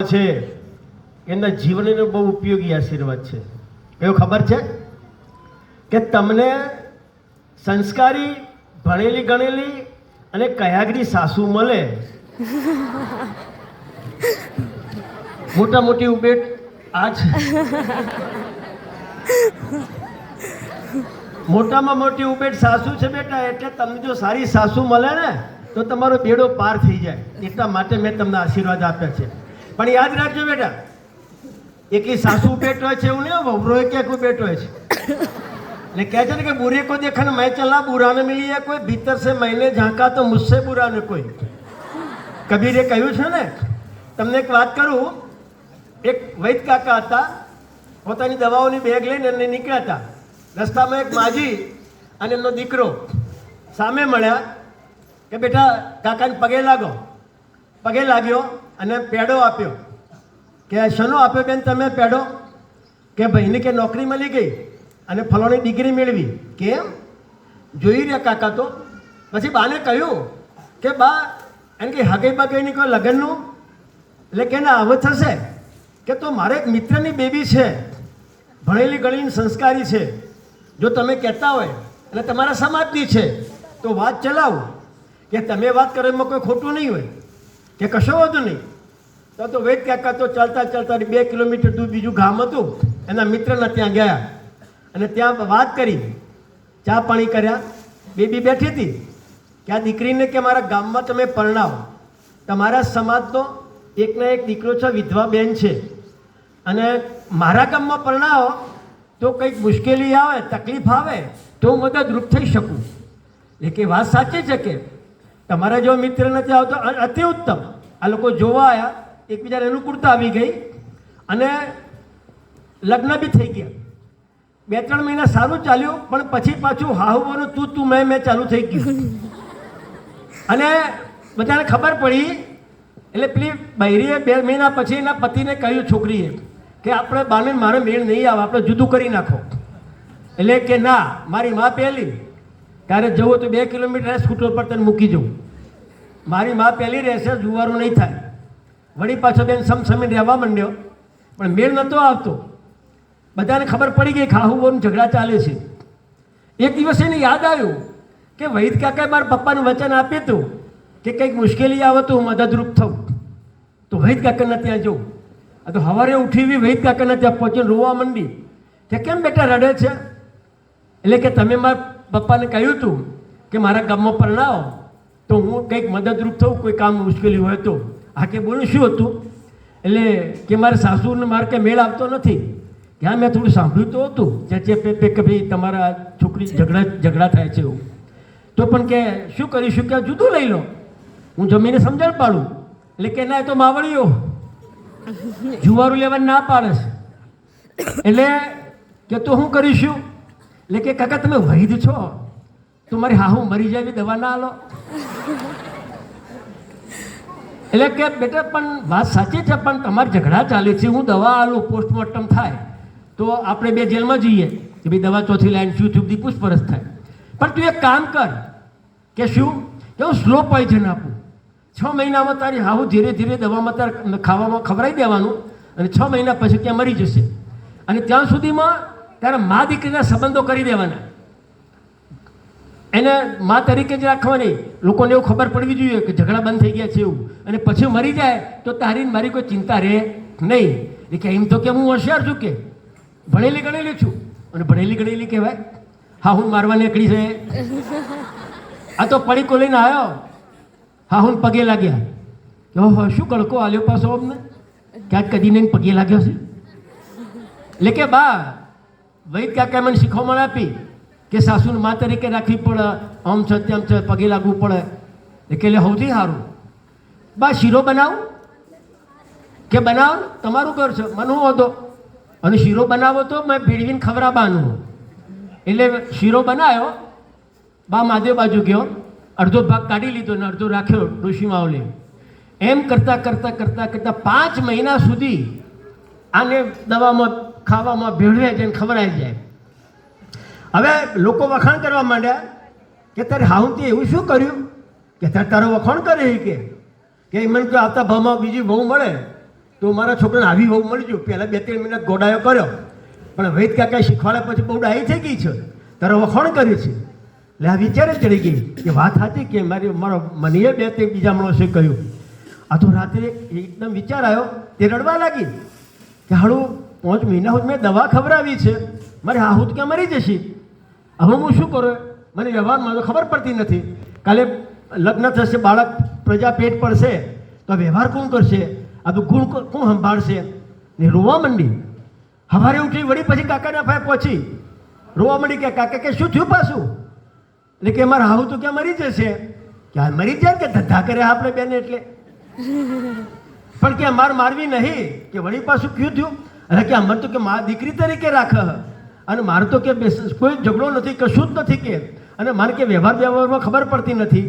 છે એના જીવનનો બહુ ઉપયોગી આશીર્વાદ છે. એવું ખબર છે કે તમને સંસ્કારી ભણેલી ગણેલી અને કયાગરી સાસુ મળે, મોટા મોટી ઉભેટ આ છે. મોટામાં મોટી ઉભેટ સાસુ છે બેટા, એટલે તમને જો સારી સાસુ મળે ને તો તમારો બેડો પાર થઈ જાય. એટલા માટે મેં તમને આશીર્વાદ આપ્યા છે. પણ યાદ રાખજો બેટા, એકલી સાસુ બેટ હોય છે એવું નહીં, વવરો ક્યાંક બેટ હોય છે. એટલે કહે છે ને કે બુરે को देखा मैं चला बुरा न मिली है कोई, भीतर से मैंने झांका तो मुझसे बुरा न कोई. કબીરે કહ્યું છે ને. તમને એક વાત કરું. એક વૈદ કાકા હતા, પોતાની દવાઓની બેગ લઈને નીકળ્યા હતા. રસ્તામાં એક માજી અને એમનો દીકરો સામે મળ્યા કે બેટા કાકાને પગે લાગો. પગે લાગ્યો અને પેડો આપ્યો. કે શનો આપ્યો બેન તમે પેડો? કે ભાઈને કે નોકરી મળી ગઈ અને ફલાણી ડિગ્રી મેળવી. કેમ? જોઈ રહ્યા કાકા તો. પછી બાને કહ્યું કે બા એને કે હગઈ બગઈની કોઈ લગ્નનું? એટલે કે ના હવે થશે. કે તો મારે એક મિત્રની બેબી છે, ભણેલી ગણેલી સંસ્કારી છે, જો તમે કહેતા હોય અને તમારા સમાજની છે તો વાત ચલાવો. કે તમે વાત કરો એમાં કોઈ ખોટું નહીં હોય, કે કશો વાંધો નહીં. તો વેદ કાકા તો ચાલતા ચાલતા 2 કિલોમીટર દૂર બીજું ગામ હતું, એના મિત્રના ત્યાં ગયા અને ત્યાં વાત કરી, ચા પાણી કર્યા. બેબી બેઠી હતી કે આ દીકરીને કે મારા ગામમાં તમે પરણાવો, તમારા સમાજનો એકના એક દીકરો છે, વિધવા બેન છે, અને મારા ગામમાં પરણાવો તો કંઈક મુશ્કેલી આવે, તકલીફ આવે તો હું મદદરૂપ થઈ શકું. એટલે કે વાત સાચી છે કે તમારા જો મિત્ર નથી આવતો, અતિ ઉત્તમ. આ લોકો જોવા આવ્યા, એકબીજાને અનુકૂળતા આવી ગઈ અને લગ્ન બી થઈ ગયા. 2-3 મહિના સારું ચાલ્યું, પણ પછી પાછું હાહુવાનું તું મેં ચાલુ થઈ ગયું. અને બધાને ખબર પડી. એટલે પેલી બૈરીએ 2 મહિના પછી એના પતિને કહ્યું, છોકરીએ, કે આપણે બાને મારે મેળ નહીં આવે, આપણે જુદું કરી નાખો. એટલે કે ના, મારી મા પહેલી, ત્યારે જવું તો 2 કિલોમીટર સ્કૂટર પર તને મૂકી જવું. મારી મા પહેલી રહેશે, જુવારું નહીં થાય. વળી પાછો બેન સમસમીને રહેવા માંડ્યો, પણ મેળ નહોતો આવતો. બધાને ખબર પડી ગઈ ખાહુઓનું ઝઘડા ચાલે છે. એક દિવસ એને યાદ આવ્યું કે વૈદ કાકાએ મારા પપ્પાનું વચન આપ્યું હતું કે કંઈક મુશ્કેલી આવે તો હું મદદરૂપ થઉં. તો વૈદ કાકાને ત્યાં જવું. આ તો સવારે ઉઠી વૈદ કાકાને ત્યાં પહોંચીને રોવા માંડી કે કેમ બેટા રડે છે? એટલે કે તમે મારા પપ્પાને કહ્યું હતું કે મારા ગામમાં પરણાવો તો હું કંઈક મદદરૂપ થઉં, કોઈ કામ મુશ્કેલી હોય તો. હા કે બોલું શું હતું? એટલે કે મારા સાસુને મારે કે મેળ આવતો નથી. ત્યાં મેં થોડું સાંભળ્યું તો હતું ચે કે ભાઈ તમારા છોકરી ઝઘડા થાય છે એવું. તો પણ કે શું કરીશું? કે જુદું લઈ લો, હું જમીને સમજણ પાડું. એટલે કે ના, એ તો માવડીઓ જુવારું લેવા ના પાડે છે. એટલે કે તો શું કરીશું? એટલે કે કાકા તમે વૈદ છો તો મારી હાહુ મરી જાય દવા ના આલો. એટલે કે બેટા પણ વાત સાચી છે, પણ તમારે ઝઘડા ચાલે છે, હું દવા આલું, પોસ્ટમોર્ટમ થાય તો આપણે 2 જેલમાં જઈએ કે ભાઈ દવા ચોથી લાઈન શું થયું, બધી પૂછપરછ થાય. પણ તું એક કામ કર કે શું, કે હું સ્લો પોઈઝન આપું. 6 મહિનામાં તારી હાહુ ધીરે ધીરે દવામાં તારે ખાવામાં ખવડાવી દેવાનું અને 6 મહિના પછી ત્યાં મરી જશે. અને ત્યાં સુધીમાં તારા મા દીકરીના સંબંધો કરી દેવાના. એને મા તરીકે જ રાખવાની. લોકોને એવું ખબર પડવી જોઈએ કે ઝઘડા બંધ થઈ ગયા છે એવું. અને પછી મરી જાય તો તારી મારી કોઈ ચિંતા રહે નહીં. એટલે કે એમ તો કે હું હોશિયાર છું, કે ભણેલી ગણેલી છું. અને ભણેલી ગણેલી કહેવાય? હા, હું મારવા નીકળી છે. આ તો પડીકો લઈને આવ્યો, હા હું પગે લાગ્યા કે ઓહો શું કડકો આલ્યો પાછો અમને, ક્યાંક કદી નહીં પગે લાગ્યો છે. એટલે કે બા વૈદ કાકા મને શીખવણ આપી કે સાસુને મા તરીકે રાખવી પડે, આમ છે તેમ છે, પગે લાગવું પડે. એટલે સૌથી સારું બા શીરો બનાવું. કે બનાવો, તમારું ઘર છે, મને હું હતો. અને શીરો બનાવો તો મેં ભેળવીને ખવડાવવાનું. એટલે શીરો બનાવ્યો. બા મહાદેવ બાજુ ગયો, અડધો ભાગ કાઢી લીધો ને અડધો રાખ્યો ડોશીમાં ઓલે. એમ કરતાં કરતાં કરતાં કરતાં 5 મહિના સુધી આને દવામાં ખાવામાં ભેળવે છે, ખવડાવી જાય. હવે લોકો વખાણ કરવા માંડ્યા કે તારે હાઉનથી એવું શું કર્યું કે તારો વખાણ કરે કે મને આવતા ભાવમાં બીજી બહુ મળે તો મારા છોકરાને આવી હોવું મળી ગયું. પહેલાં 2-3 મિનિટ ગોડાયો કર્યો, પણ વૈદ કાકા શીખવાડ્યા પછી બહુ ડાહી થઈ ગઈ છે, તારો વખાણ કર્યું છે. એટલે આ વિચારે ચડી ગઈ કે વાત સાચી કે મારો મનીએ 2-3 બીજા માણસે કહ્યું. આ તો રાત્રે એકદમ વિચાર આવ્યો, તે રડવા લાગી કે હાડું 5 મહિના સુધી મેં દવા ખવડાવી છે, મારે હાહુત ક્યાં મરી જશે, હવે હું શું કરું? મને વ્યવહારમાં તો ખબર પડતી નથી. કાલે લગ્ન થશે, બાળક પ્રજા પેટ પડશે, તો વ્યવહાર કોણ કરશે? આ તો ગુણ કોણ સંભાળશે? ને રોવા માંડી. સવારે ઉઠી વળી પછી કાકાના પાસે પહોંચી રોવા માંડી કે કાકા કે શું થયું પાછું? એટલે કે મારા હાહુ તો ક્યાં મરી જશે. ક્યાં મરી જાય કે ધંધા કરે આપણે બેને એટલે, પણ કે માર મારવી નહીં. કે વળી પાછું ક્યું થયું? એટલે કે અમારે તો કે મા દીકરી તરીકે રાખે, અને મારે તો કે કોઈ ઝઘડો નથી, કશું જ નથી કે, અને મારે કે વ્યવહારમાં ખબર પડતી નથી.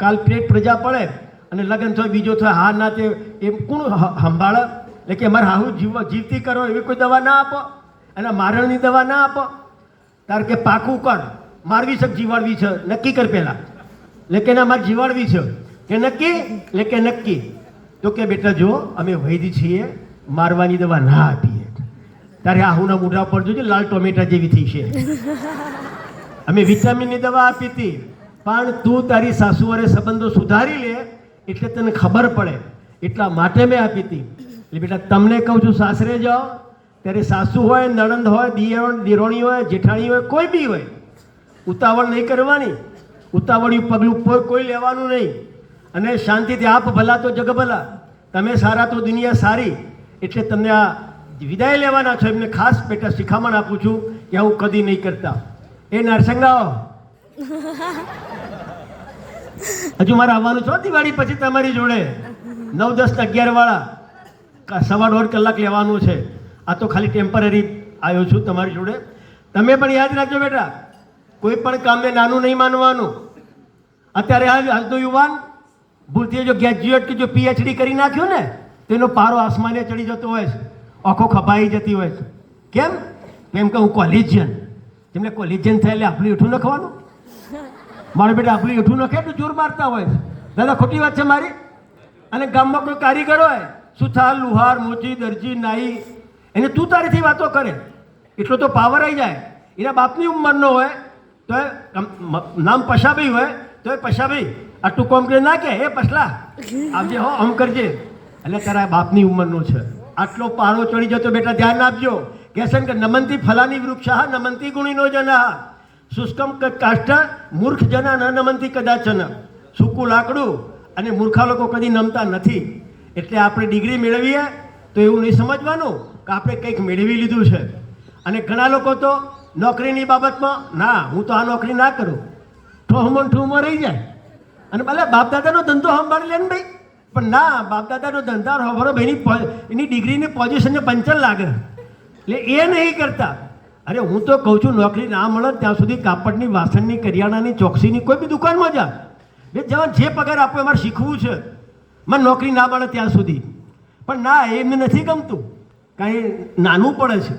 કાલ પેટ પ્રજા પડે અને લગ્ન થાય, બીજો થાય, હા ના તે એમ કોણ સંભાળે? એટલે કે મારે હાહુ જીવતી કરો એવી કોઈ દવા ના આપો, અને મારણની દવા ના આપો. તાર કે પાકું કર, મારવી છે જીવાડવી છે, નક્કી કર પહેલાં. એટલે કે ના મારે જીવાડવી છે કે નક્કી? એટલે કે નક્કી. તો કે બેટા જો અમે વૈદ છીએ, મારવાની દવા ના આપીએ. તારે આહુના મોઢા પર જોજે લાલ ટોમેટા જેવી થઈ છે. અમે વિટામિનની દવા આપી હતી, પણ તું તારી સાસુવારે સંબંધો સુધારી લે એટલે તને ખબર પડે, એટલા માટે મેં આપી હતી. એટલે બેટા તમને કહું છું, સાસરે જાઓ ત્યારે સાસુ હોય, નણંદ હોય, દિરોણી હોય, જેઠાણી હોય, કોઈ બી હોય, ઉતાવળ નહીં કરવાની. ઉતાવળિયું પગલું કોઈ લેવાનું નહીં, અને શાંતિથી આપ ભલા તો જગ ભલા, તમે સારા તો દુનિયા સારી. એટલે તમને આ વિદાય લેવાના છો, એમને ખાસ બેટા શિખામણ આપું છું કે આવું કદી નહીં કરતા. એ નરસંગાઓ હજુ મારે આવવાનું છો દિવાળી પછી તમારી જોડે 9, 10, 11 વાળા 1.5 કલાક લેવાનું છે. આ તો ખાલી ટેમ્પરરી આવ્યો છું તમારી જોડે. તમે પણ યાદ રાખજો બેટા, કોઈ પણ કામને નાનું નહીં માનવાનું. અત્યારે હાલતો યુવાન ભૂલથી જો ગ્રેજ્યુએટ કે જો PhD કરી નાખ્યું ને, તેનો પારો આસમાને ચડી જતો હોય છે, આંખો ખપાઈ જતી હોય છે. કેમ? કેમ કે હું કોલેજિયન. તેમને કોલેજિયન થાય એટલે આપણું એઠું નખવાનું. મારા બેટા આપણું એઠું નખે તો જોર મારતા હોય છે. દાદા ખોટી વાત છે મારી? અને ગામમાં કોઈ કારીગર હોય, સુથાર, લુહાર, મોચી, દરજી, નાઈ, એને તું તારીથી વાતો કરે એટલો તો પાવર આવી જાય. એના બાપની ઉંમરનો હોય તો નામ પશાભાઈ હોય તો એ પશાભાઈ આટલું કોમ કરે ના કે એ પસલા આવજે હો આમ કરજે, એટલે તારા બાપની ઉંમરનો છે. આટલો પારો ચડી જતો બેટા ધ્યાન આપજો. કહેશે કે નમંતી ફલાની વૃક્ષા નમંતી ગુણીનો જના શુષ્કમ કાષ્ઠ મૂર્ખ જના ન નમંતી કદાચન. સૂકું લાકડું અને મૂર્ખા લોકો કદી નમતા નથી. એટલે આપણે ડિગ્રી મેળવીએ તો એવું નહીં સમજવાનું કે આપણે કંઈક મેળવી લીધું છે. અને ઘણા લોકો તો નોકરીની બાબતમાં ના હું તો આ નોકરી ના કરું, ઠોહમાં રહી જાય. અને ભલે બાપ દાદાનો ધંધો સંભાળી લે ને ભાઈ, પણ ના, બાપ દાદાનો ધંધા હોવાનો ભાઈની એની ડિગ્રીની પોઝિશનને પંચર લાગે, એટલે એ નહીં કરતા. અરે હું તો કહું છું નોકરી ના મળે ત્યાં સુધી કાપડની, વાસણની, કરિયાણાની, ચોકસીની કોઈ બી દુકાનમાં જા, બે જવા જે પગાર આપો અમારે શીખવું છે, મને નોકરી ના મળે ત્યાં સુધી. પણ ના, એમને નથી ગમતું, કાંઈ નાનું પડે છે,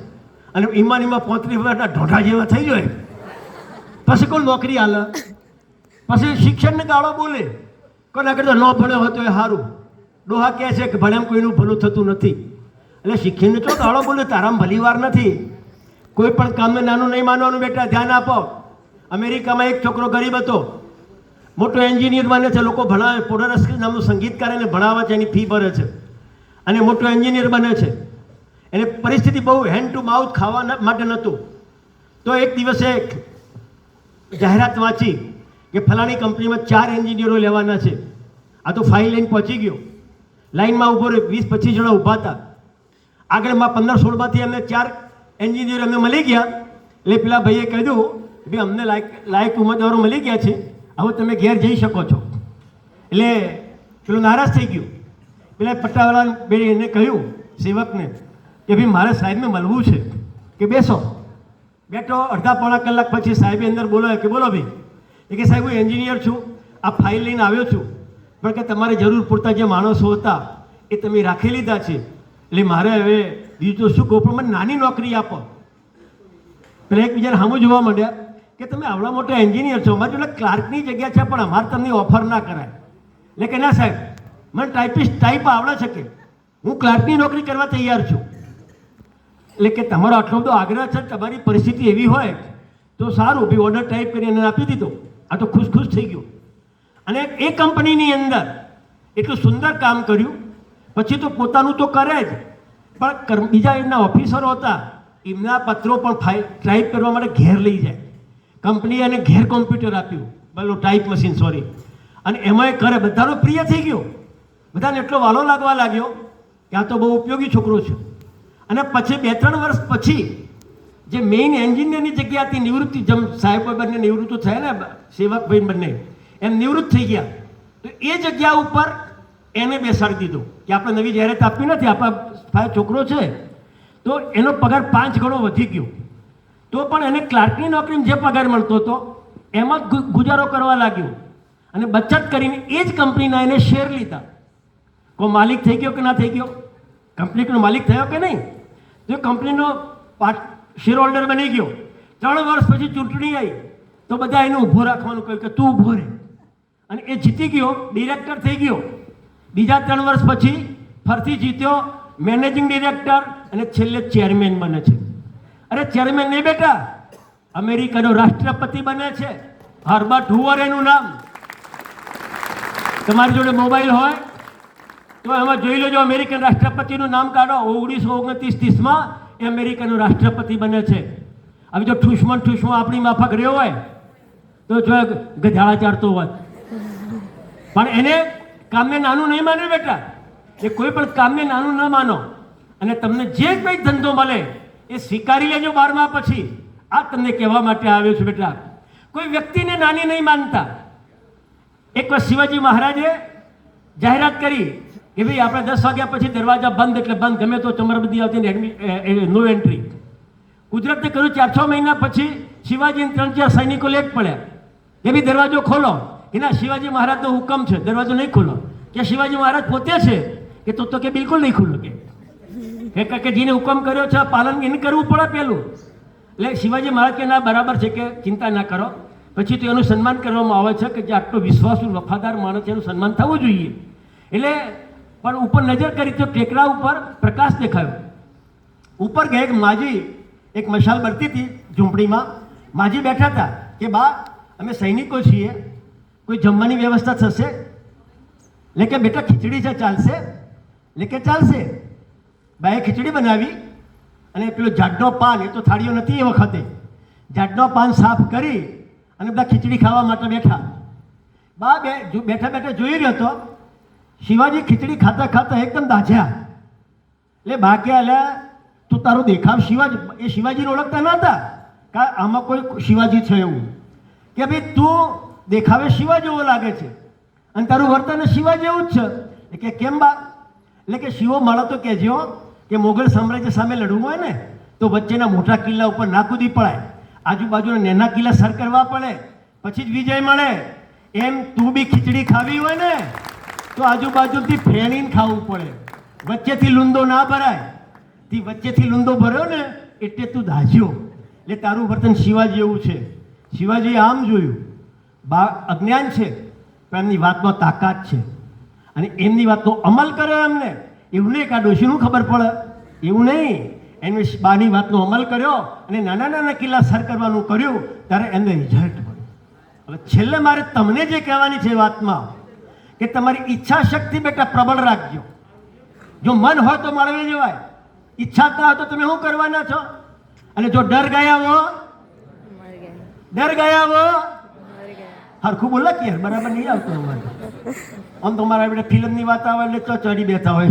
અને એમાં 35 વર્ષના ઢોઢા જેવા થઈ જાય, પછી કોઈ નોકરી હાલે, પછી શિક્ષણને ગાળો બોલે, કોના કરતા ન ભણ્યો હોય તો એ સારું. ડોહા કહે છે કે ભણ્યામ કોઈનું ભલું થતું નથી. એટલે શિક્ષણને ચો ગાળો બોલે, તારામાં ભલી વાર નથી. કોઈ પણ કામને નાનું નહીં માનવાનું બેટા, ધ્યાન આપો. અમેરિકામાં એક છોકરો ગરીબ હતો, મોટો એન્જિનિયર બને છે, લોકો ભણાવે, પોડરસ્ક નામનું સંગીતકાર એને ભણાવે છે, એની ફી ભરે છે, અને મોટો એન્જિનિયર બને છે. એને પરિસ્થિતિ બહુ હેન્ડ ટુ માઉથ ખાવા માટે નહોતું. તો એક દિવસે જાહેરાત વાંચી કે ફલાણી કંપનીમાં 4 એન્જિનિયરો લેવાના છે. આ તો ફાઇલ લઈને પહોંચી ગયો, લાઇનમાં ઊભો રહ્યો, 20-25 જણા ઊભા હતા. આગળમાં 15-16માંથી એમને 4 એન્જિનિયર અમને મળી ગયા. એટલે પેલા ભાઈએ કહ્યું ભાઈ અમને લાયક ઉમેદવારો મળી ગયા છે, હવે તમે ઘેર જઈ શકો છો. એટલે પેલો નારાજ થઈ ગયો. પેલા પટ્ટાવાળા બે એને કહ્યું સેવકને કે ભાઈ મારે સાહેબને મળવું છે, કે બેસો. બેઠો, અડધા-પોણા કલાક પછી સાહેબે અંદર બોલાવ્યો કે બોલો ભાઈ. એ કે સાહેબ હું એન્જિનિયર છું, આ ફાઇલ લઈને આવ્યો છું, પણ કે તમારે જરૂર પૂરતા જે માણસો હતા એ તમે રાખી લીધા છે, એટલે મારે હવે બીજું તો શું કહું, પણ મને નાની નોકરી આપો. પેલા એકબીજાને સામું જોવા માંડ્યા કે તમે આવડા મોટા એન્જિનિયર છો, અમારી જોડે ક્લાર્કની જગ્યા છે, પણ અમારે તમને ઓફર ના કરાય. એટલે કે ના સાહેબ, મને ટાઈપ આવડે છે કે હું ક્લાર્કની નોકરી કરવા તૈયાર છું. એટલે કે તમારો આટલો બધો આગ્રહ છે, તમારી પરિસ્થિતિ એવી હોય તો સારું, ભાઈ ઓર્ડર ટાઈપ કરીને આપી દીધો. આ તો ખુશ થઈ ગયો. અને એ કંપનીની અંદર એટલું સુંદર કામ કર્યું. પછી તો પોતાનું તો કરે જ, પણ બીજા એમના ઓફિસરો હતા, એમના પત્રો પણ ટાઈપ કરવા માટે ઘેર લઈ જાય. કંપની અને ઘેર કોમ્પ્યુટર આપ્યું, બોલો ટાઈપ મશીન, સોરી. અને એમાં એ કરે, બધાનો પ્રિય થઈ ગયો. બધાને એટલો વાલો લાગવા લાગ્યો કે આ તો બહુ ઉપયોગી છોકરો છે. અને પછી 2-3 વર્ષ પછી જે મેઇન એન્જિનિયરની જગ્યાથી નિવૃત્તિ, જેમ સાહેબ બંને નિવૃત્ત થયા ને, સેવકભાઈ બંને એમ નિવૃત્ત થઈ ગયા, તો એ જગ્યા ઉપર એને બેસાડી દીધો કે આપણે નવી જાહેરાત આપવી નથી, આપણા છોકરો છે. તો એનો પગાર 5 ગણો વધી ગયો. તો પણ એને ક્લાર્કની નોકરીમાં જે પગાર મળતો હતો એમાં જ ગુજારો કરવા લાગ્યો. અને બચત કરીને એ જ કંપનીના એને શેર લીધા. કોઈ માલિક થઈ ગયો કે ના થઈ ગયો? કંપનીનો માલિક થયો કે નહીં? તો કંપનીનો શેર હોલ્ડર બની ગયો. 3 વર્ષ પછી ચૂંટણી આવી તો બધા એને ઊભો રાખવાનું કહ્યું કે તું ઊભો રહે. અને એ જીતી ગયો, ડિરેક્ટર થઈ ગયો. બીજા 3 વર્ષ પછી ફરીથી જીત્યો, મેનેજિંગ ડિરેક્ટર, અને છેલ્લે ચેરમેન બને છે. અરે ચેરમેન નહીં બેટા, અમેરિકાનો રાષ્ટ્રપતિ બને છે. હર્બર્ટ હુવર એનું નામ. તમારી જોડે મોબાઈલ હોય તો એમાં જોઈ લેજો, અમેરિકન રાષ્ટ્રપતિનું નામ કાઢો. 1929-30માં એ અમેરિકાનો રાષ્ટ્રપતિ બને છે. હવે જો ઠૂસમાં આપણી માફક રહ્યો હોય તો જો ગધાડા ચારતો હોત. પણ એને કામને નાનું નહીં માને બેટા. એ કોઈ પણ કામને નાનું ન માનો. અને તમને જે કંઈ ધંધો મળે એ સ્વીકારી લેજો 12મા પછી. આ તમને કહેવા માટે આવ્યો છું બેટા. કોઈ વ્યક્તિને નાની નહીં માનતા. એક વાર શિવાજી મહારાજે જાહેરાત કરી કે ભાઈ આપણે 10 વાગ્યા પછી દરવાજા બંધ, એટલે બંધ, ગમે તો ચમરબંધી આવતી, નો એન્ટ્રી. કુદરતે કર્યું 4-6 મહિના પછી શિવાજીને 3-4 સૈનિકો લેટ પડ્યા કે ભાઈ દરવાજો ખોલો. એના શિવાજી મહારાજનો હુકમ છે, દરવાજો નહીં ખોલો. કે શિવાજી મહારાજ પોતે છે કે તો કે બિલકુલ નહીં ખુલ્લો. કે જેને હુકમ કર્યો છે પાલન એને કરવું પડે પહેલું. એટલે શિવાજી મહારાજ કે ના બરાબર છે, કે ચિંતા ના કરો. પછી તો એનું સન્માન કરવામાં આવે છે કે જે આટલો વિશ્વાસુ વફાદાર માણસ છે એનું સન્માન થવું જોઈએ. એટલે પણ ઉપર નજર કરી તો ટેકરા ઉપર પ્રકાશ દેખાયો. ઉપર ગયા એક માજી, એક મશાલ બળતી હતી ઝૂંપડીમાં. માજી બેઠા હતા કે બા અમે સૈનિકો છીએ, કોઈ જમવાની વ્યવસ્થા થશે? એટલે કે બેટા ખીચડી છે, ચાલશે? એટલે કે ચાલશે. બાએ ખીચડી બનાવી અને પેલો જાડનો પાન, એ તો થાળીઓ નથી એ વખતે, જાડનો પાન સાફ કરી અને બધા ખીચડી ખાવા માટે બેઠા. બા બેઠા જોઈ રહ્યો હતો. શિવાજી ખીચડી ખાતા ખાતા એકદમ દાઝ્યા. એટલે બા કે અલ્યા તું તારો દેખાવ શિવાજી, એ શિવાજીને ઓળખતા ન હતા કે આમાં કોઈ શિવાજી છે એવું. કે ભાઈ તું દેખાવે શિવા જેવો લાગે છે અને તારું વર્તન શિવા જેવું જ છે. કે કેમ બા? એટલે કે શિવો માળો તો કહેજો કે મોગલ સામ્રાજ્ય સામે લડવું હોય ને તો વચ્ચેના મોટા કિલ્લા ઉપર ના કૂદી પડાય, આજુબાજુના નાના કિલ્લા સર કરવા પડે, પછી જ વિજય મળે. એમ તું બી ખીચડી ખાવી હોય ને તો આજુબાજુથી ફેણીને ખાવું પડે, વચ્ચેથી લૂંદો ના ભરાય. તે વચ્ચેથી લૂંદો ભર્યો ને એટલે તું દાઝ્યો. એટલે તારું વર્તન શિવાજી એવું છે. શિવાજીએ આમ જોયું, અજ્ઞાન છે પણ એમની વાતમાં તાકાત છે અને એમની વાતનો અમલ કર્યો. એમને એવું નહીં કે આ ડોશીનું ખબર પડે, એવું નહીં. એમને બાની વાતનો અમલ કર્યો અને નાના નાના કિલ્લા સર કરવાનું કર્યું, ત્યારે એમને રિઝલ્ટ મળ્યું. હવે છેલ્લે મારે તમને જે કહેવાની છે વાતમાં કે તમારી ઈચ્છા શક્તિ બેટા પ્રબળ રાખજો. જો મન હોય તો મળવી જવાય, ઈચ્છા ના હોય તો તમે શું કરવાના છો? અને જો ડર ગયા હો હરખું બોલા કે બરાબર નહીં આવતું અમારે. આમ તમારા બેટા ફિલ્મની વાત આવે એટલે તો ચડી બેઠા હોય.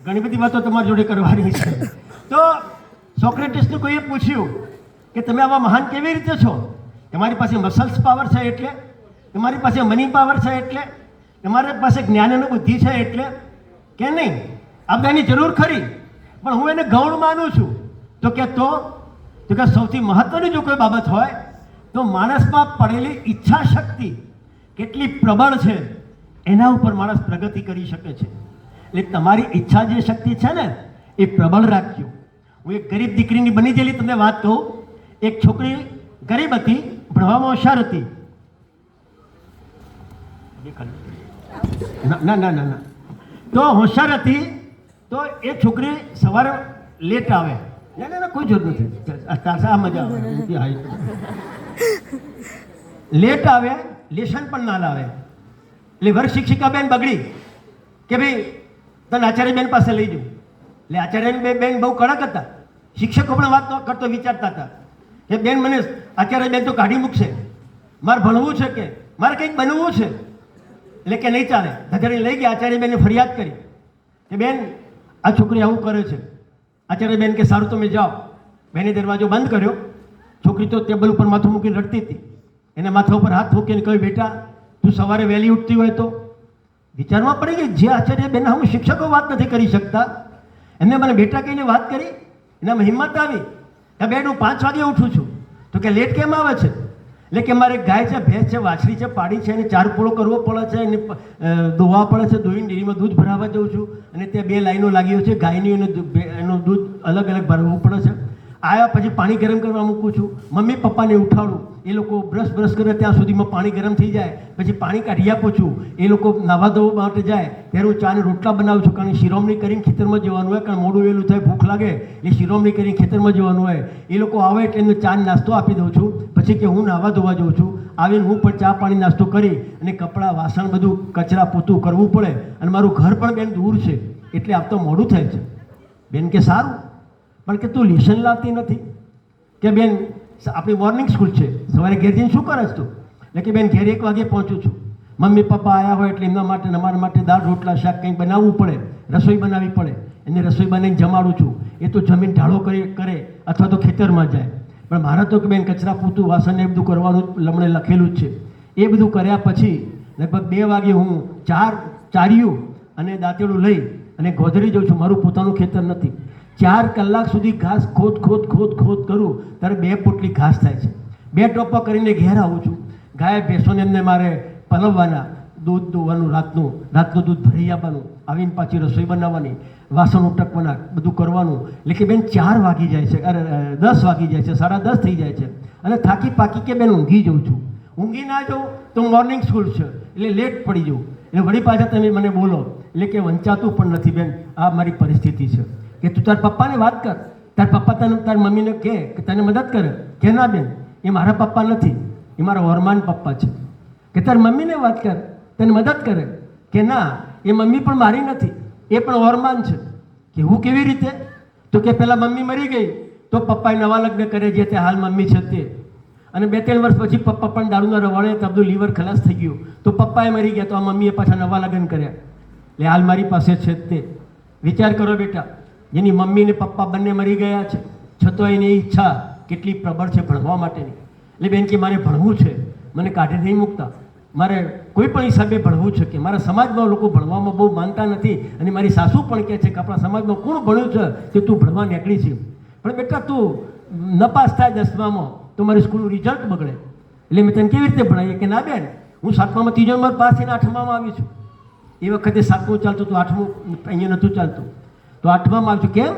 ઘણી બધી વાતો તમારી જોડે કરવાની છે. તો સોક્રેટિસને કોઈએ પૂછ્યું કે તમે આવા મહાન કેવી રીતે છો? તમારી પાસે મસલ્સ પાવર છે એટલે? તમારી પાસે મની પાવર છે એટલે? તમારી પાસે જ્ઞાન અને બુદ્ધિ છે એટલે? કે નહીં? આ બધાની જરૂર ખરી, પણ હું એને ગૌણ માનું છું. તો કે સૌથી મહત્વની જો કોઈ બાબત હોય તો માણસમાં પડેલી ઈચ્છા શક્તિ કેટલી પ્રબળ છે એના ઉપર માણસ પ્રગતિ કરી શકે છે. એટલે તમારી ઈચ્છા જે શક્તિ છે ને એ પ્રબળ રાખજો. હું એક ગરીબ દીકરીની બની ગયેલી તમને વાત કહું. એક છોકરી ગરીબ હતી, ભણવામાં હોશિયાર હતી. ના ના ના ના તો હોશિયાર હતી તો એ છોકરી સવારે લેટ આવે. ના ના ના કોઈ જરૂર નથી, તાસા મજા આવે. લેટ આવે, લેશન પણ ના લાવે. એટલે વર્ગ શિક્ષિકા બેન બગડી કે ભાઈ તને આચાર્ય બેન પાસે લઈ જાઉં. એટલે આચાર્ય બેન બહુ કડક હતા. શિક્ષકો પણ વાત કરતો વિચારતા હતા કે બેન મને આચાર્ય બેન તો કાઢી મૂકશે, મારે ભણવું છે કે મારે કંઈક બનવું છે. એટલે કે નહીં ચાલે. ધજારી લઈ ગયા, આચાર્ય બેને ફરિયાદ કરી કે બેન આ છોકરી આવું કરે છે. આચાર્ય બેન કે સારું તમે જાઓ. બેને દરવાજો બંધ કર્યો. છોકરી તો ટેબલ ઉપર માથું મૂકીને રડતી હતી. એને માથા ઉપર હાથ મૂકીને કહ્યું બેટા તું સવારે વહેલી ઉઠતી હોય તો. વિચારમાં પડી ગઈ જે આચાર્ય બેન હું શિક્ષકો વાત નથી કરી શકતા, એમને મને બેટા કહીને વાત કરી. એનામાં હિંમત આવી કે બેન હું 5 વાગે ઉઠું છું. તો કે લેટ કેમ આવે છે? એટલે કે મારે ગાય છે, ભેંસ છે, વાછડી છે, પાડી છે, એને 4 પોળો કરવો પડે છે, એને દોવા પડે છે, દોઈને ડેરીમાં દૂધ ભરાવવા જઉં છું. અને ત્યાં 2 લાઈનો લાગી હોય છે, ગાયની એનું દૂધ અલગ અલગ ભરવું પડે છે. આવ્યા પછી પાણી ગરમ કરવા મૂકું છું. મમ્મી પપ્પાને ઉઠાડું, એ લોકો બ્રશ કરે ત્યાં સુધીમાં પાણી ગરમ થઈ જાય. પછી પાણી કાઢી આપું છું. એ લોકો નાવા ધોવા માટે જાય ત્યારે હું ચાને રોટલા બનાવું છું. કારણ શિરોમણી કરીને ખેતરમાં જવાનું હોય, કારણ મોડું વહેલું થાય, ભૂખ લાગે એટલે શિરોમણી કરીને ખેતરમાં જવાનું હોય. એ લોકો આવે એટલે એમને ચા નાસ્તો આપી દઉં છું. પછી કે હું નાવા ધોવા જાઉં છું. આવીને હું પણ ચા પાણી નાસ્તો કરી અને કપડાં વાસણ બધું કચરા પોતું કરવું પડે. અને મારું ઘર પણ બેન દૂર છે એટલે આપ તો મોડું થાય છે. બેન કે સારું, પણ કે તું લેશન લાવતી નથી. કે બેન આપણી મોર્નિંગ સ્કૂલ છે, સવારે ઘેર જઈને શું કરે તું? એટલે કે બેન ઘેર 1 વાગે પહોંચું છું. મમ્મી પપ્પા આવ્યા હોય એટલે એમના માટે અમારા માટે દાળ રોટલા શાક કંઈક બનાવવું પડે, રસોઈ બનાવવી પડે. એને રસોઈ બનાવીને જમાડું છું. એ તો જમીન ઢાળો કરે અથવા તો ખેતરમાં જાય. પણ મારે તો કે બેન કચરા પૂતું વાસણ એ બધું કરવાનું લમણે લખેલું જ છે. એ બધું કર્યા પછી લગભગ 2 વાગે હું ચાર્યું અને દાંતેડું લઈ અને ગોધરી જાઉં છું. મારું પોતાનું ખેતર નથી. 4 કલાક સુધી ઘાસ ખોદ કરું ત્યારે 2 પોટલી ઘાસ થાય છે. 2 ટોપા કરીને ઘેર આવું છું. ગાય ભેંસોને એમને મારે પલવવાના, દૂધ દોવાનું, રાતનું દૂધ ભરી આપવાનું, આવીને પાછી રસોઈ બનાવવાની, વાસણ ઉટકવાના, બધું કરવાનું. એટલે કે બેન 4 વાગી જાય છે, 10 વાગી જાય છે, 10:30 થઈ જાય છે. અને થાકી પાકી કે બેન ઊંઘી જાઉં છું. ઊંઘી ના જાઉં તો મોર્નિંગ સ્કૂલ છે એટલે લેટ પડી જાઉં. એટલે વળી પાછા તમે મને બોલો. એટલે કે વંચાતું પણ નથી બેન, આ મારી પરિસ્થિતિ છે. કે તું તાર પપ્પાને વાત કર, તાર પપ્પા તાર મમ્મીને કે તને મદદ કરે. કે ના બેન એ મારા પપ્પા નથી, એ મારા ઓરમાન પપ્પા છે. કે તાર મમ્મીને વાત કર, તને મદદ કરે. કે ના એ મમ્મી પણ મારી નથી, એ પણ ઓરમાન છે. કે હું કેવી રીતે? તો કે પહેલાં મમ્મી મરી ગઈ તો પપ્પાએ નવા લગ્ન કરે જે તે હાલ મમ્મી છે તે. અને 2-3 વર્ષ પછી પપ્પા પણ દારૂના રવાડે તબદું લીવર ખલાસ થઈ ગયું તો પપ્પાએ મરી ગયા તો આ મમ્મીએ પાછા નવા લગ્ન કર્યા. એટલે હાલ મારી પાસે છે તે. વિચાર કરો બેટા, જેની મમ્મી ને પપ્પા બંને મરી ગયા છે છતાં એની ઈચ્છા કેટલી પ્રબળ છે ભણવા માટેની. એટલે બેન કે મારે ભણવું છે, મને કાઢી નહીં મૂકતા, મારે કોઈ પણ હિસાબે ભણવું છે. કે મારા સમાજમાં લોકો ભણવામાં બહુ માનતા નથી અને મારી સાસુ પણ કહે છે કે આપણા સમાજમાં કોણ ભણ્યું છે કે તું ભણવા નીકળી છે. પણ બેટા તું ન પાસ થાય 10મામાં તો મારી સ્કૂલનું રિઝલ્ટ બગડે. એટલે મેં તને કેવી રીતે ભણાવીએ? કે ના બેન હું 7મામાં 3 નંબર પાસ થઈને 8મામાં આવી છું. એ વખતે 7મું ચાલતું હતું, 8મું અહીંયા નહોતું ચાલતું. તો 8મામાં આવશું. કેમ?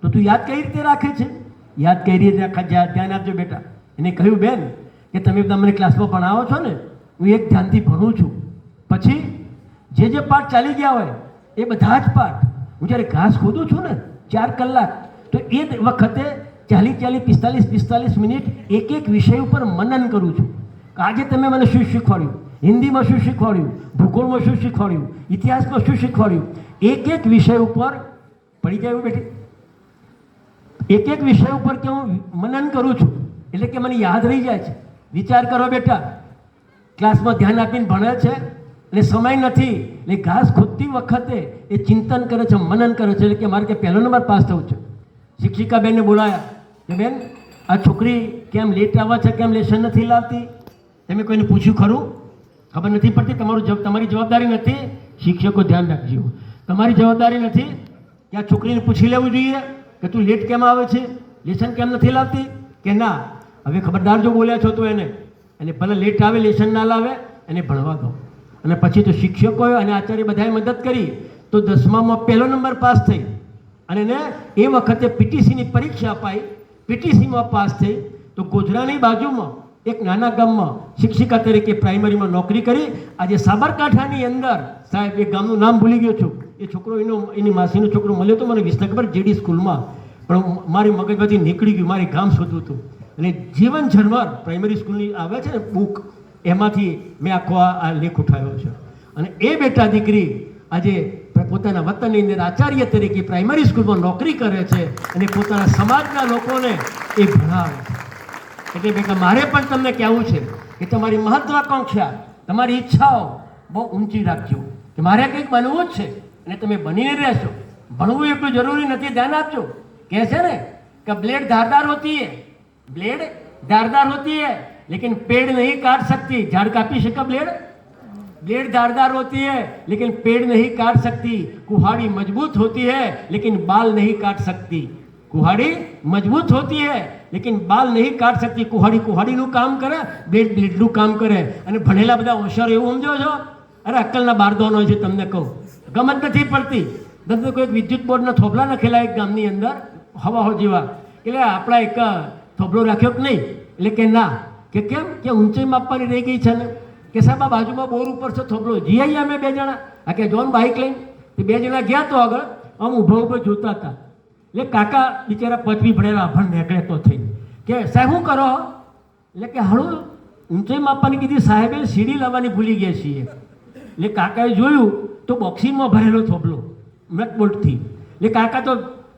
તો તું યાદ કઈ રીતે રાખે છે? યાદ કઈ રીતે રાખા? ધ્યાન આપજો બેટા. એને કહ્યું બેન કે તમે બધા મને ક્લાસમાં ભણાવો છો ને, હું એક ધ્યાનથી ભણું છું. પછી જે પાઠ ચાલી ગયા હોય એ બધા જ પાઠ હું જ્યારે ઘાસ ખોદું છું ને 4 કલાક તો એ વખતે 40-45 મિનિટ એક વિષય ઉપર મનન કરું છું. આજે તમે મને શું શીખવાડ્યું, હિન્દીમાં શું શીખવાડ્યું, ભૂગોળમાં શું શીખવાડ્યું, ઇતિહાસમાં શું શીખવાડ્યું, એક વિષય ઉપર પડી જાય બેટી. એક વિષય ઉપર કે હું મનન કરું છું એટલે કે મને યાદ રહી જાય છે. વિચાર કરો બેટા, ક્લાસમાં ધ્યાન આપીને ભણે છે એટલે સમય નથી એટલે ઘાસ ખોદતી વખતે એ ચિંતન કરે છે, મનન કરે છે. એટલે કે મારે કે 1લો નંબર પાસ થવું છે. શિક્ષિકા બેનને બોલાયા કે બેન આ છોકરી કેમ લેટ આવે છે, કેમ લેશન નથી લાવતી? તમે કોઈને પૂછ્યું ખરું? ખબર નથી પડતી? તમારી જવાબદારી નથી? શિક્ષકો ધ્યાન રાખજો, તમારી જવાબદારી નથી કે આ છોકરીને પૂછી લેવું જોઈએ કે તું લેટ કેમ આવે છે, લેશન કેમ નથી લાવતી? કે ના હવે ખબરદાર જો બોલ્યા છો તો એને ભલે લેટ આવે, લેશન ના લાવે, એને ભણવા દો. અને પછી તો શિક્ષકોએ અને આચાર્ય બધાએ મદદ કરી તો 10મામાં 1લો નંબર પાસ થઈ અને એને એ વખતે પીટીસીની પરીક્ષા અપાઈ, પીટીસીમાં પાસ થઈ તો ગોધરાની બાજુમાં એક નાના ગામમાં શિક્ષિકા તરીકે પ્રાઇમરીમાં નોકરી કરી. આજે સાબરકાંઠાની અંદર સાહેબ એ ગામનું નામ ભૂલી ગયો છું. એ છોકરો એની માસીનો છોકરો મળ્યો તો મને વિસનગર ખબર જેડી સ્કૂલમાં, પણ મારી મગજમાંથી નીકળી ગયું, મારે ગામ શોધવું હતું. અને જીવન ઝરમર પ્રાઇમરી સ્કૂલની આવે છે ને બુક, એમાંથી મેં આખો આ લેખ ઉઠાવ્યો છે. અને એ બેટા દીકરી આજે પોતાના વતનની અંદર આચાર્ય તરીકે પ્રાઇમરી સ્કૂલમાં નોકરી કરે છે અને પોતાના સમાજના લોકોને એ ભણાવે છે. એટલે બેટા મારે પણ તમને કહેવું છે કે તમારી મહત્વાકાંક્ષા, તમારી ઈચ્છાઓ બહુ ઊંચી રાખજો કે મારે કંઈક બનવું જ છે અને તમે બનીને રહેશો. ભણવું એટલું જરૂરી નથી, ધ્યાન આપજો. કહે છે ને કે બ્લેડ धारदार होती है, ब्लेड धारदार होती है लेकिन पेड़ नहीं काट सकती. झाड़ कापी શકે બ્લેડ? ब्लेड धारदार होती है लेकिन पेड़ नहीं काट सकती. कुहाड़ी मजबूत होती है लेकिन बाल नहीं काट सकती. कुहाड़ी मजबूत होती है लेकिन बाल नहीं काट सकती. कुहाड़ी કુહાડીનું કામ કરે, બ્લેડ બ્લેડનું કામ કરે. અને ભણેલા બધા હોશિયાર એવું સમજો છો? અરે અક્કલના બારદોનો છે, તમને કહું ગમત નથી પડતી. તમને કોઈ વિદ્યુત બોર્ડના થોભલા નખેલા એક ગામની અંદર હવા જેવા, એટલે આપણા એક થોભલો રાખ્યો કે નહીં? એટલે કે ના. કે કેમ? કે ઊંચાઈ માપવાની રહી ગઈ છે ને. કે સાહેબ આ બાજુમાં બોર ઉપર છે થોભલો. જી આવીએ અમે 2 જણા. આ કે જોન બાઇક લઈને 2 જણા ગયા તો આગળ આમ ઊભા ઊભા જોતા હતા. એટલે કાકા બિચારા પચવી ભણેલા અભણ નીકળે તો થઈ કે સાહેબ શું કરો? એટલે કે હાળું ઊંચાઈ માપવાની કીધી સાહેબે, સીડી લાવવાની ભૂલી ગયા છીએ. એટલે કાકાએ જોયું તો બોક્સિંગમાં ભરેલો થોભલો નટ બોલ્ટથી. એટલે કાકા તો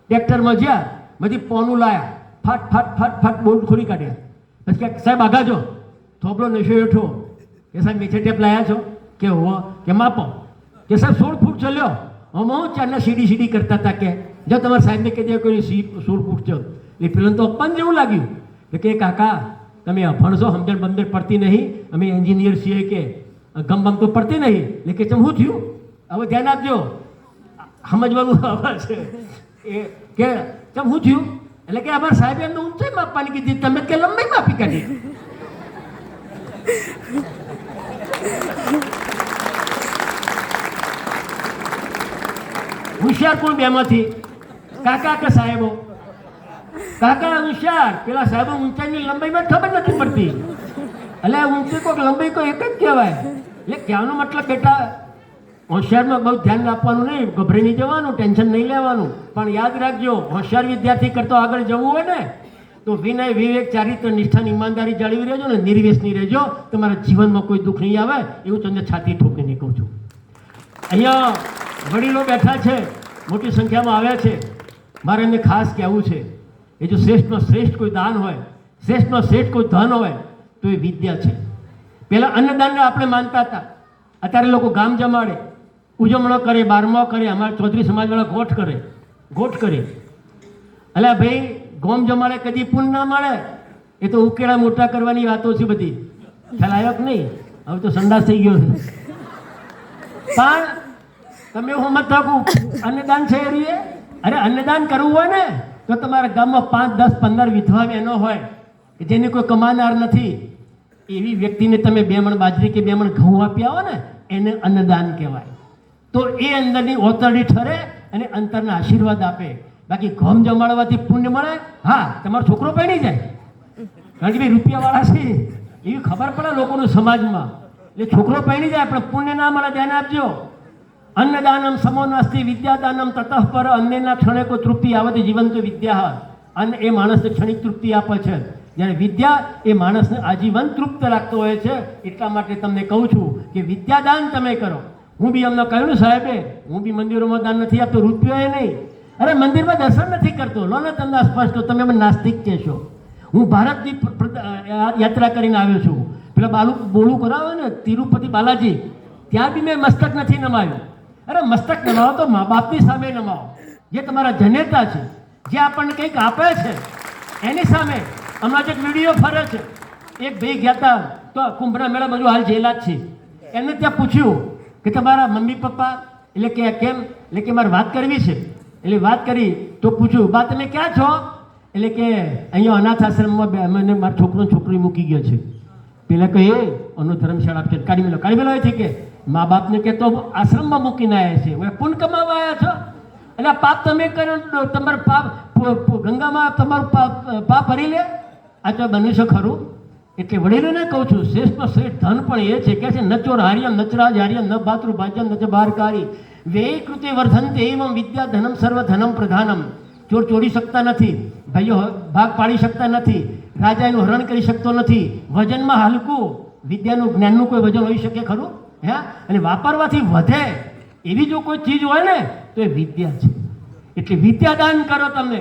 ટ્રેક્ટરમાં જ્યાં બધી પોનું લાયા, ફાટ ફાટ ફાટ ફાટ બોલ્ટ ખોલી કાઢ્યા. પછી કે સાહેબ આગા જો થોભલો નશો હેઠો. કે સાહેબ મેચે ટેપ લાયા છો? કે હો. કે માપો. કે સાહેબ 16 ફૂટ ચાલ્યો. હું ચારના સીડી કરતા હતા. કે જો તમારા સાહેબને કહી દે કોઈ 16 ફૂટ છો. એટલે પેલું તો અપન જેવું લાગ્યું. કે કાકા તમે અભણશો, સમજણ બંદર પડતી નહીં, અમે એન્જિનિયર છીએ, કે ગમ તો પડતી નહીં. એટલે કે ચમ શું થયું? હવે ધ્યાન આપજો, સમજવાનું આવે છે. એ કે ચમ શું થયું? એટલે કે અમારા સાહેબે એમને ઊંચાઈ માપવાની કીધી, તમે કે લંબાઈ માપી કાઢી. હોશિયાર કોણ બેમાંથી? કાકા કે સાહેબો? કાકા હોશિયાર, પેલા સાહેબો ઊંચાઈની લંબાઈમાં ખબર નથી પડતી. એટલે ઊંચાઈ કોઈક લંબાઈ કોઈ એક જ કહેવાય. એટલે કહેવાનો મતલબ બેટા હોશિયારમાં બહુ ધ્યાન આપવાનું નહીં, ગભરાઈ નહીં જવાનું, ટેન્શન નહીં લેવાનું. પણ યાદ રાખજો, હોશિયાર વિદ્યાર્થી કરતો આગળ જવું હોય ને તો વિનય, વિવેક, ચારિત્ર, નિષ્ઠા, ઈમાનદારી જાળવી રહેજો ને નિર્વ્યસની રહેજો. તમારા જીવનમાં કોઈ દુઃખ નહીં આવે. એવું તમને છાતી ઠોકીને કહું છું. અહીંયા વડીલો બેઠા છે, મોટી સંખ્યામાં આવ્યા છે. મારે એમને ખાસ કહેવું છે, એ જો શ્રેષ્ઠમાં શ્રેષ્ઠ કોઈ દાન હોય, શ્રેષ્ઠમાં શ્રેષ્ઠ કોઈ ધન હોય તો એ વિદ્યા છે. પહેલાં અન્નદાનને આપણે માનતા હતા. અત્યારે લોકો ગામ જમાડે, ઉજવણો કરે, 12મો કરે. અમારા ચૌધરી સમાજવાળા ગોઠ કરે. અલા ભાઈ, ગોમ જમાડે કદી પૂન ના મળે. એ તો ઉકેળા મોટા કરવાની વાતો છે બધી. ખ્યાલ આવ્યો કે નહીં? હવે તો સંડાસ થઈ ગયો છે. પણ તમે હું મત રાખું, અન્નદાન છે એ. અરે અન્નદાન કરવું હોય ને તો તમારા ગામમાં 5, 10, 15 વિધવા બહેનો હોય કે જેને કોઈ કમાનાર નથી, એવી વ્યક્તિને તમે 2 મણ બાજરી કે 2 મણ ઘઉં આપી આવો ને, એને અન્નદાન કહેવાય. તો એ અંદરની ઓતરડી ઠરે અને અંતરના આશીર્વાદ આપે. બાકી ઘઉં જમાડવાથી પુણ્ય મળે? હા, તમારો છોકરો પૈણી જાય, કારણ કે ભાઈ રૂપિયાવાળા છે એવી ખબર પડે લોકોનું સમાજમાં. એટલે છોકરો પૈણી જાય પણ પુણ્ય ના મળે. ધ્યાન આપજો. અન્નદાનમ સમો નાસ્તિ વિદ્યાદાનમ તતઃ પર. અન્નના ક્ષણે કોઈ તૃપ્તિ આવે તો જીવન તો વિદ્યા. અન્ન એ માણસને ક્ષણિક તૃપ્તિ આપે છે, જ્યારે વિદ્યા એ માણસને આજીવન તૃપ્ત રાખતો હોય છે. એટલા માટે તમને કહું છું કે વિદ્યાદાન તમે કરો. હું બી અમને કહ્યું સાહેબે, હું બી મંદિરોમાં દાન નથી આપતો, રૂપિયો એ નહીં. અરે મંદિરમાં દર્શન નથી કરતો, લો ને તમને સ્પષ્ટ. તમે મને નાસ્તિક કહેશો. હું ભારતની યાત્રા કરીને આવ્યો છું. પેલા બોલું કરાવે ને તિરુપતિ બાલાજી, ત્યાં બી મેં મસ્તક નથી નમાયું. અરે મસ્તક નમાવો તો મા બાપની સામે નમાવો, જે તમારા જનેતા છે, જે આપણને કંઈક આપે છે એની સામે. હમણાં જે વિડીયો ફરે છે, એક ભાઈ ગયા હતા તો કુંભના મેળા બાજુ હાલ જેલા જ છે. એમને ત્યાં પૂછ્યું કે તમારા મમ્મી પપ્પા? એટલે કે કેમ? એટલે કે મારે વાત કરવી છે. એટલે વાત કરી તો પૂછ્યું, બા તમે ક્યાં છો? એટલે કે અહીંયા અનાથ આશ્રમમાં મને મારા છોકરી મૂકી ગયો છે. પેલા કહે અનુ ધર્મશાળા છે, કાઢી મેલો છે કે મા બાપને કે તો આશ્રમમાં મૂકીને આવ્યા છે, હવે પુણ્ય કમાવા આવ્યા છો. એટલે પાપ તમે કર્યો, તમારું પાપ ગંગામાં તમારું પાપ ભરી લે. આ તો બન્યું છે ખરું? એટલે વડીલોને કહું છું, શ્રેષ્ઠમાં શ્રેષ્ઠ ધન પણ એ છે કે છે ન ચોર હાર્યમ ન ચરાજ હાર્યમ ન ભાતૃ ભાજ્યમ ન ચ બહારકારી વ્યય કૃતે વર્ધનતે એવમ વિદ્યા ધનમ સર્વ ધનમ પ્રધાનમ. ચોર ચોરી શકતા નથી, ભાઈઓ ભાગ પાડી શકતા નથી, રાજા એનું હરણ કરી શકતો નથી, વજનમાં હલકું, વિદ્યાનું જ્ઞાનનું કોઈ વજન હોઈ શકે ખરું? હે? અને વાપરવાથી વધે એવી જો કોઈ ચીજ હોય ને તો એ વિદ્યા છે. એટલે વિદ્યાદાન કરો તમને.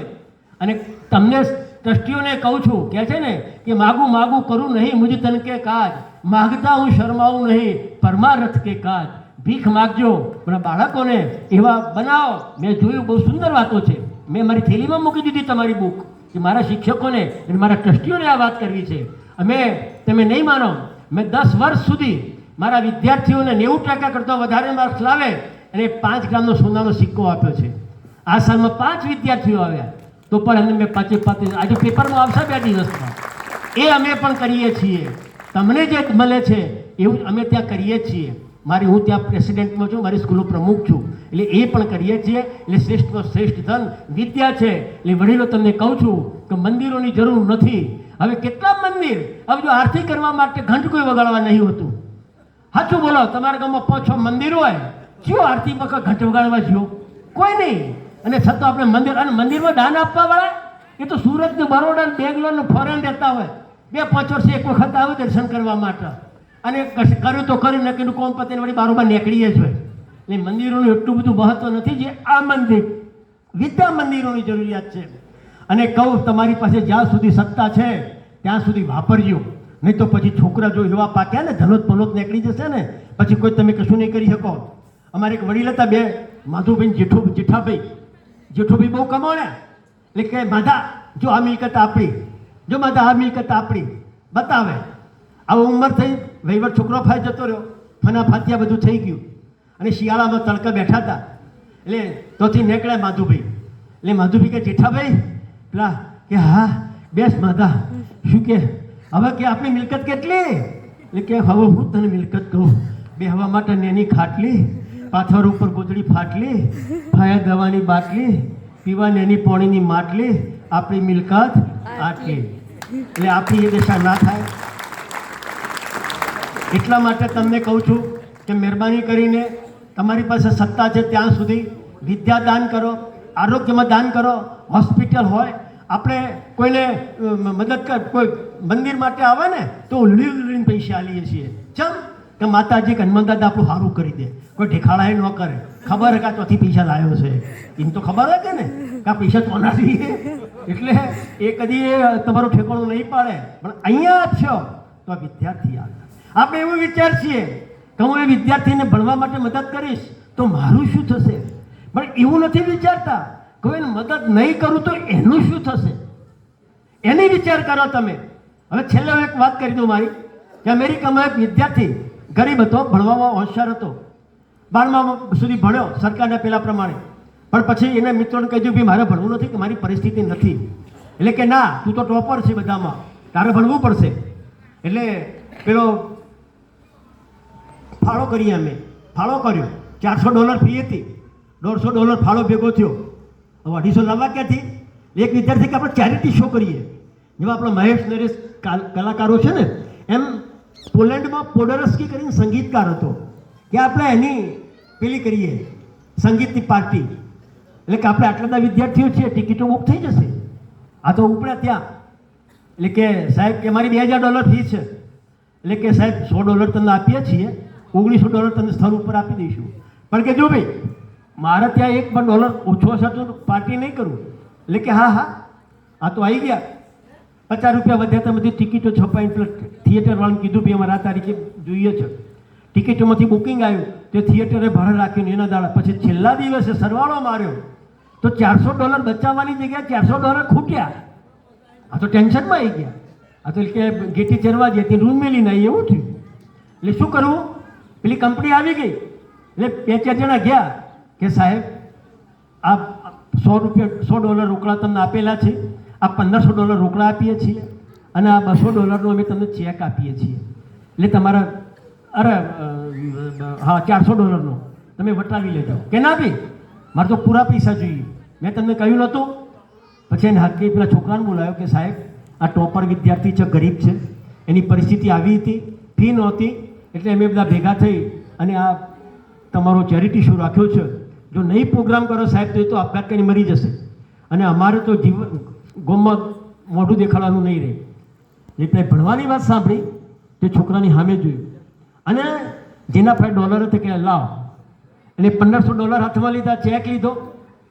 અને તમને ટ્રસ્ટીઓને કહું છું કે છે ને કે માગું માગું કરું નહીં મુझ તન કે કાજ, માગતા હું શરમાવું નહીં પરમારથ કે કાજ. ભીખ માગજો પણ બાળકોને એવા બનાવો. મેં જોયું, બહુ સુંદર વાતો છે. મેં મારી થેલીમાં મૂકી દીધી તમારી બુક કે મારા શિક્ષકોને અને મારા ટ્રસ્ટીઓને આ વાત કરવી છે. અમે તમે નહીં માનો, મેં 10 વર્ષ સુધી મારા વિદ્યાર્થીઓને 90% કરતાં વધારે માર્ક્સ લાવે અને 5 ગ્રામનો સોનાનો સિક્કો આપ્યો છે. આ સાલમાં 5 વિદ્યાર્થીઓ આવ્યા તો પણ અમે મેં 5 આજે પેપરમાં આવશે 2 દિવસમાં. એ અમે પણ કરીએ છીએ. તમને જે મળે છે એવું અમે ત્યાં કરીએ છીએ. હું ત્યાં પ્રેસિડેન્ટમાં છું, મારી સ્કૂલનો પ્રમુખ છું, એટલે એ પણ કરીએ છીએ. એટલે શ્રેષ્ઠમાં શ્રેષ્ઠ ધન વિદ્યા છે. એટલે વડીલો તમને કહું છું કે મંદિરોની જરૂર નથી. હવે કેટલા મંદિર, હવે જો આરતી કરવા માટે ઘંટ કોઈ વગાડવા નહીં હોતું. સાચું બોલો, તમારા ગામમાં 5-6 મંદિર હોય, કયો આરતી વખત ઘંટ વગાડવા જ્યો? કોઈ નહીં. અને છતાં આપણે મંદિર, અને મંદિરમાં દાન આપવા વાળા એ તો સુરત ને બરોડા ને બેંગ્લોર ને ફોરેન રહેતા હોય, 2-5 વર્ષે એક વખત આવે દર્શન કરવા માટે. અને કર્યું તો કર્યું, ને કીધું કોમ પતે વળી બારોબાર નીકળીએ જ હોય. એટલે મંદિરોનું એટલું બધું મહત્વ નથી જે આ મંદિર વિદ્યા મંદિરોની જરૂરિયાત છે. અને કહું, તમારી પાસે જ્યાં સુધી સત્તા છે ત્યાં સુધી વાપરજો, નહીં તો પછી છોકરા જો એવા પાક્યા ને ધનોત પનોત નીકળી જશે ને પછી કોઈ તમે કશું નહીં કરી શકો. અમારે એક વડીલ હતા, 2 માધુભાઈ જેઠોભાઈ બહુ કમાણ્યા. એટલે કે માધા જો આ મિલકત આપણી, જો માધા આ મિલકત આપણી બતાવે. હવે ઉંમર થઈ, વહીવટ છોકરો ફાઈ જતો રહ્યો, ફના ફાતિયા બધું થઈ ગયું. અને શિયાળામાં તડકા બેઠા હતા એટલે તોથી નીકળ્યા માધુભાઈ. એટલે માધુભાઈ કે જેઠાભાઈ, પેલા કે હા બેસ માધા, શું કે હવે કે આપણી મિલકત કેટલી? એટલે કે હવે હું તને મિલકત કહું, બેહવા માટે નેની ખાટલી, પાથર ઉપર ગોદડી ફાટલી, ફાયા દવાની બાટલી, પીવા નેની પોણીની માટલી, આપણી મિલકત આટલી. એટલે આપણી એ દશા ના થાય. એટલા માટે તમને કહું છું કે મહેરબાની કરીને તમારી પાસે સત્તા છે ત્યાં સુધી વિદ્યા દાન કરો, આરોગ્યમાં દાન કરો. હોસ્પિટલ હોય, આપણે કોઈને મદદ કર, કોઈ મંદિર માટે આવે ને તો ઉલડીને પૈસા આલીએ છીએ. ચમ કે માતાજી કે હનુમાન દાદા આપણું સારું કરી દે. કોઈ ઢેખાડાએ ન કરે, ખબર હે કે ચોથી પૈસા લાવ્યો છે, એમ તો ખબર હે કે ને કે આ પૈસા તો ના દઈએ. એટલે એ કદી તમારું ઠેકાણું નહીં પાડે. પણ અહીંયા આપશો તો આ વિદ્યાર્થી આવે. આપણે એવું વિચાર છીએ કે હું એ વિદ્યાર્થીને ભણવા માટે મદદ કરીશ તો મારું શું થશે? પણ એવું નથી વિચારતા કે એને મદદ નહીં કરું તો એનું શું થશે, એની વિચાર કરો તમે. હવે છેલ્લે એક વાત કરી દઉં મારી, કે અમેરિકામાં એક વિદ્યાર્થી ગરીબ હતો, ભણવામાં હોશિયાર હતો, 12મા સુધી ભણ્યો સરકારના પેલા પ્રમાણે. પણ પછી એને મિત્રોને કહી દીધું, મારે ભણવું નથી કે મારી પરિસ્થિતિ નથી. એટલે કે ના, તું તો ટોપર છે બધામાં, તારે ભણવું પડશે. એટલે પેલો ફાળો કરીએ, અમે ફાળો કર્યો. $400 ફી હતી, $150 ફાળો ભેગો થયો. હવે 250 લાવવા ક્યાંથી? એક વિદ્યાર્થી કે આપણે ચેરિટી શો કરીએ, જેવા આપણા મહેશ નરેશ કલાકારો છે ને, એમ પોલેન્ડમાં પોડરસ્કી કરીને સંગીતકાર હતો, કે આપણે એની પેલી કરીએ સંગીતની પાર્ટી. એટલે કે આપણે આટલા બધા વિદ્યાર્થીઓ છીએ, ટિકિટો બુક થઈ જશે. આ તો ઉપડ્યા ત્યાં. એટલે કે સાહેબ કે મારી $2000 ફી છે. એટલે કે સાહેબ $100 તમને આપીએ છીએ, $1900 તમને સ્થળ ઉપર આપી દઈશું. પણ કે જો ભાઈ મારે ત્યાં $1 ઓછો હશે તો પાર્ટી નહીં કરું. એટલે કે હા હા, આ તો આવી ગયા. ₹50 વધ્યા તો બધી ટિકિટો છપાઈ, થિયેટરવાળાને કીધું ભાઈ અમારે આ તારીખે જોઈએ છે. ટિકિટોમાંથી બુકિંગ આવ્યું તો થિયેટરે ભાડે રાખ્યું એના દાડા. પછી છેલ્લા દિવસે સરવાળો માર્યો તો $400 બચાવવાની જગ્યાએ $400 ખૂટ્યા. આ તો ટેન્શનમાં આવી ગયા. આ તો કે ગેટી ચરવા જઈએ તે રૂમ મેલી નહીં એવું થયું. એટલે શું કરવું? પેલી કંપની આવી ગઈ. એટલે 2-4 જણા ગયા કે સાહેબ આ $100 રોકડા તમને આપેલા છે, આ $1500 રોકડા આપીએ છીએ અને આ $200 અમે તમને ચેક આપીએ છીએ. એટલે તમારા હા $400 તમે વટાવી લેજો. કે ના ભાઈ મારે તો પૂરા પૈસા જોઈએ, મેં તમને કહ્યું નહોતું. પછી એને હાથથી પેલા છોકરાને બોલાવ્યો કે સાહેબ આ ટોપર વિદ્યાર્થી છે, ગરીબ છે, એની પરિસ્થિતિ આવી હતી, ફી નહોતી, એટલે અમે બધા ભેગા થઈ અને આ તમારો ચેરિટી શો રાખ્યો છે. જો નહીં પ્રોગ્રામ કરો સાહેબ તો એ તો આપઘાત કરીને મરી જશે અને અમારે તો જીવન ગોમમાં મોઢું દેખાડવાનું નહીં રહે. એટલે ભણવાની વાત સાંભળી તે છોકરાની સામે જોયું અને જેના પાસે ડોલર હતા કે લાવ, એટલે $1500 હાથમાં લીધા, ચેક લીધો,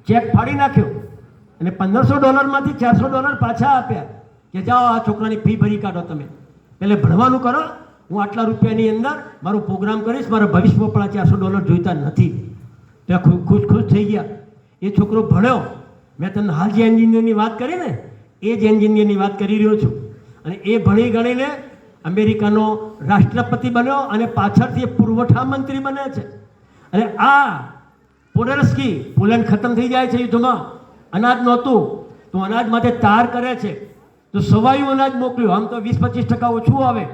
ચેક ફાડી નાખ્યો અને $1500માંથી $400 પાછા આપ્યા કે જાઓ આ છોકરાની ફી ભરી કાઢો તમે, એટલે ભણવાનું કરો, હું આટલા રૂપિયાની અંદર મારો પ્રોગ્રામ કરીશ, મારા ભવિષ્યમાં પણ આ $400 જોઈતા નથી. ત્યાં ખુશ થઈ ગયા. એ છોકરો ભણ્યો. મેં તમને હાલ જે એન્જિનિયરની વાત કરી ને એ જ એન્જિનિયરની વાત કરી રહ્યો છું. અને એ ભણી ગણીને અમેરિકાનો રાષ્ટ્રપતિ બન્યો અને પાછળથી પુરવઠા મંત્રી બને છે. અને આ પોડરસ્કી પોલેન્ડ ખતમ થઈ જાય છે યુદ્ધમાં, અનાજ નહોતું તો અનાજ માટે તાર કરે છે, તો સવાયું અનાજ મોકલ્યું. આમ તો 20-25% ઓછું આવે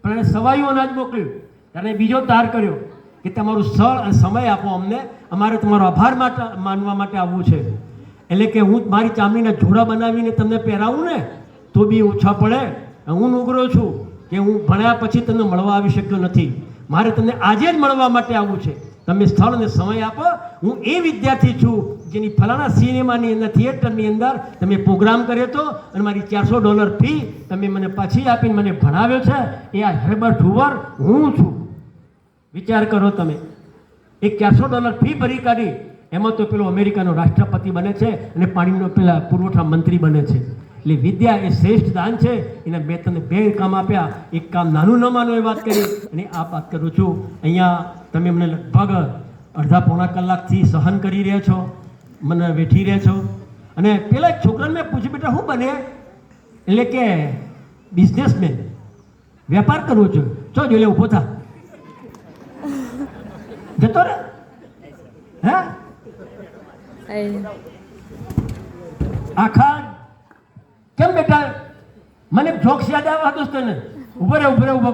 પણ એને સવાયું અનાજ મોકલ્યું. ત્યારે બીજો તાર કર્યો કે તમારું સ્થળ અને સમય આપો અમને, અમારે તમારો આભાર માનવા માટે આવવું છે. એટલે કે હું મારી ચામડીના જોડા બનાવીને તમને પહેરાવું ને તો બી ઓછા પડે. હું નુગરો છું કે હું ભણ્યા પછી તમને મળવા આવી શક્યો નથી, મારે તમને આજે જ મળવા માટે આવવું છે. તમે સ્થળ અને સમય આપો. હું એ વિદ્યાર્થી છું જેની ફલાણા સિનેમાની અંદર, થિયેટરની અંદર તમે પ્રોગ્રામ કર્યો હતો અને મારી $400 ફી તમે મને પાછી આપીને મને ભણાવ્યો છે. એ આ હર્બર્ટ હૂવર હું છું. વિચાર કરો તમે, એક $400 ફી ભરી કાઢી, એમાં તો પેલો અમેરિકાનો રાષ્ટ્રપતિ બને છે અને પાણીનો પેલા પુરવઠા મંત્રી બને છે. એટલે વિદ્યા એ શ્રેષ્ઠ દાન છે. એને મેં તમને 2 કામ આપ્યા, એક કામ નાનું ન માનો એ વાત કરી અને આ વાત કરું છું. અહીંયા તમે મને લગભગ અડધા-પોણા કલાકથી સહન કરી રહ્યા છો, મને વેઠી રહ્યા છો. અને પેલા એક છોકરાને મેં પૂછ્યું, બેટા શું બને? એટલે કે બિઝનેસમેન, વેપાર કરવો જોઈએ. ચો જોઈ ઊભો થા, જતો રે. હે આખા કેમ બેટા? મને જોક્સ યાદ આવ્યા દોસ્તોને. ઉભો રે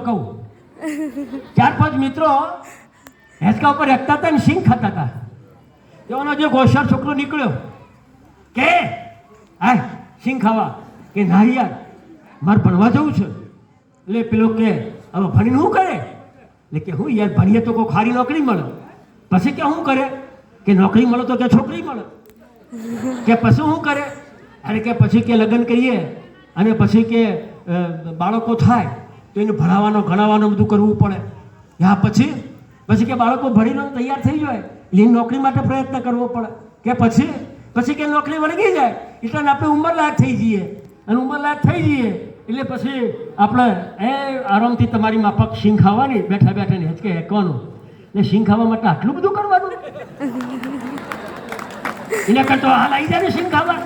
કહું. 4-5 મિત્રો હેસકા ઉપર એકતા હતા ને સિંગ ખાતા હતા. તેઓનો જે હોશિયાર છોકરો નીકળ્યો કે હા સિંગ ખાવા, કે ના યાર મારે ભણવા જવું છે. એટલે પેલો કે હવે ભણીને શું કરે? એટલે કે હું યાર ભણીએ તો કોઈ ખારી નોકરી મળે. પછી કે શું કરે? કે નોકરી મળે તો કે છોકરી મળે. કે પછી શું કરે? અરે કે પછી કે લગ્ન કરીએ અને પછી કે બાળકો થાય તો એને ભણાવવાનો ગણાવવાનો બધું કરવું પડે. હા પછી કે બાળકો ભણીને તૈયાર થઈ જાય એટલે નોકરી માટે પ્રયત્ન કરવો પડે. કે પછી કે નોકરી વળગી જાય એટલે આપણે ઉંમરલાયક થઈ જઈએ અને ઉંમરલાયક થઈ જઈએ એટલે પછી આપણે આરામથી તમારી માફક સિંગ ખાવાની, બેઠા બેઠા ને હેચકે હેકવાનું. એટલે સિંગ ખાવા માટે આટલું બધું કરવાનું? એના કરતો હાલ આવી જાય ને સિંગ ખાવા.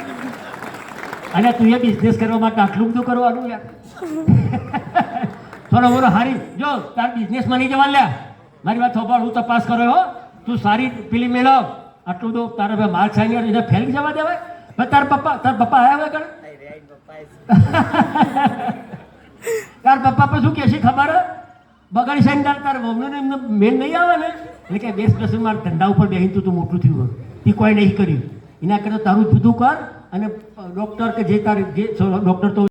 અને તું એ બિઝનેસ કરવા માટે આટલું બધું કરવાનું યાર? થોડો બોલો હારી જો તાર બિઝનેસમાં નહીં જવા લ્યા. મારી વાત સાંભળ, હું તપાસ કર્યો હો. તું સારી પેલી મેળવ, આટલું તો તારા માર્ક્સ આવી એને ફેલ જવા દેવાય. તાર પપ્પા આવ્યા હોય કરે? તાર પપ્પા પર શું કહેશે ખબર? બગાડી સાઈન તારા મમ્મીને એમને મેન નહીં આવે ને એટલે કે 20% મારા ધંધા ઉપર બેહીને તું મોટું થયું હોય તે કોઈ નહીં કર્યું. એના કરતાં તારું જુદું કર અને ડૉક્ટર કે જે તારે જે ડૉક્ટર તો